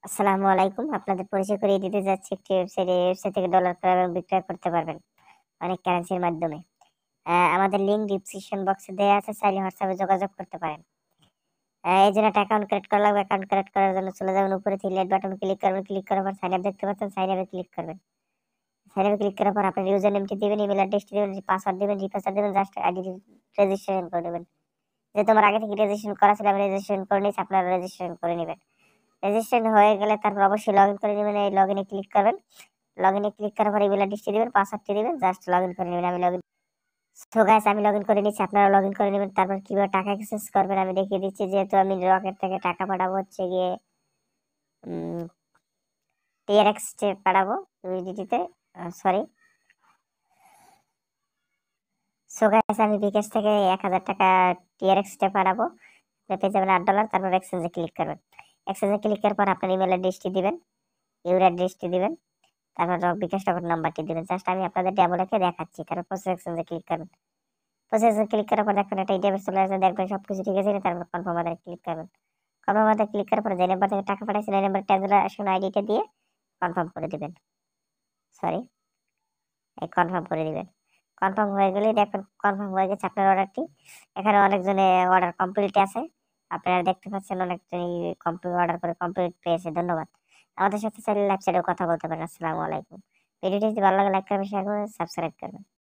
আসসালামু আলাইকুম। আপনাদের পরিচয় করিয়ে দিতে যাচ্ছি একটি ওয়েবসাইট। এই ওয়েবসাইট থেকে ডলার ক্রয় এবং বিক্রয় করতে পারবেন অনেক কারেন্সির মাধ্যমে। আমাদের লিঙ্ক ডিসক্রিপশন বক্সে দেয়া আছে। চাইলে হোয়াটসঅ্যাপে যোগাযোগ করতে পারেন। এই জন্য একটা অ্যাকাউন্ট ক্রিয়েট করা লাগবে। অ্যাকাউন্ট ক্রিয়েট করার জন্য চলে যাবেন উপরে থ্রি লাইট বাটন ক্লিক করবেন। ক্লিক করার পর সাইন আপ দেখতে পাচ্ছেন। সাইন আপে ক্লিক করবেন। সাইন আপে ক্লিক করার পর আপনার ইউজার নেমটি দিবেন, ইমেইল অ্যাড্রেসটি দিবেন, পাসওয়ার্ড দিবেন, রিপাসওয়ার্ড দিবেন, জাস্ট আইডি রেজিস্ট্রেশন করে নেবেন। যেহেতু আমার আগে থেকে রেজিস্ট্রেশন করা ছিল আমি রেজিস্ট্রেশন করে নিয়েছি, আপনারা রেজিস্ট্রেশন করে নেবেন। রেজিস্ট্রেশন হয়ে গেলে তারপর অবশ্যই লগইন করে নেবেন। এই লগইনে ক্লিক করবেন। লগইনে ক্লিক করার পর ইমেল অ্যাড্রেসটি দিবেন, পাসওয়ার্ডটি দিবেন, জাস্ট লগইন করে নেবেন। আমি লগইন সো গাইস আমি লগইন করে নিচ্ছি, আপনারা লগইন করে নেবেন। তারপর কিভাবে টাকা এক্সচেঞ্জ করবেন আমি দেখিয়ে দিচ্ছি। যেহেতু আমি রকেট থেকে টাকা পাঠাবো হচ্ছে গিয়ে টিআরএক্স পাঠাবো ইউএসডিটি সরি। সো গাইস আমি বিকাশ থেকে 1000 টাকা টিআরএক্স পাঠাবো। আপনি পেয়ে যাবেন $8। তারপর এক্সচেঞ্জে ক্লিক করবেন। এক্সচেঞ্জে ক্লিক করার পর আপনার ইমেল অ্যাড্রেসটি দিবেন, ইউর অ্যাড্রেসটি দিবেন, তারপর বিকাশ টাকার নাম্বারটি দিবেন। জাস্ট আমি আপনাদের ডেমো রেখে দেখাচ্ছি। তারপর প্রসেস এক্সচেঞ্জে ক্লিক করবেন। প্রসেসে ক্লিক করার পর দেখবেন একটা ইন্টারফেস চলে আসবে, দেখবেন সবকিছু ঠিক আছে। তারপর কনফার্ম বাটনে ক্লিক করবেন। কনফার্ম বাটনে ক্লিক করার পরে যে নাম্বার থেকে টাকা পাঠাইছেন এই নাম্বার ট্রানজাকশন আইডিটা দিয়ে কনফার্ম করে দিবেন। সরি, এই কনফার্ম করে দিবেন। কনফার্ম হয়ে গেলেই দেখবেন কনফার্ম হয়ে গেছে আপনার অর্ডারটি। এখানে অনেকজনে অর্ডার কমপ্লিট আছে। আপনারা দেখতে পাচ্ছেন অনেকজনই কমপ্লিট অর্ডার করে কমপ্লিট পেয়েছে। ধন্যবাদ। আমাদের সাথে চাইলে লাইভ চ্যাটেও কথা বলতে পারেন। আসসালামু আলাইকুম। ভিডিওটি যদি ভালো লাগে লাইক করবেন, শেয়ার করবেন, সাবস্ক্রাইব করবেন।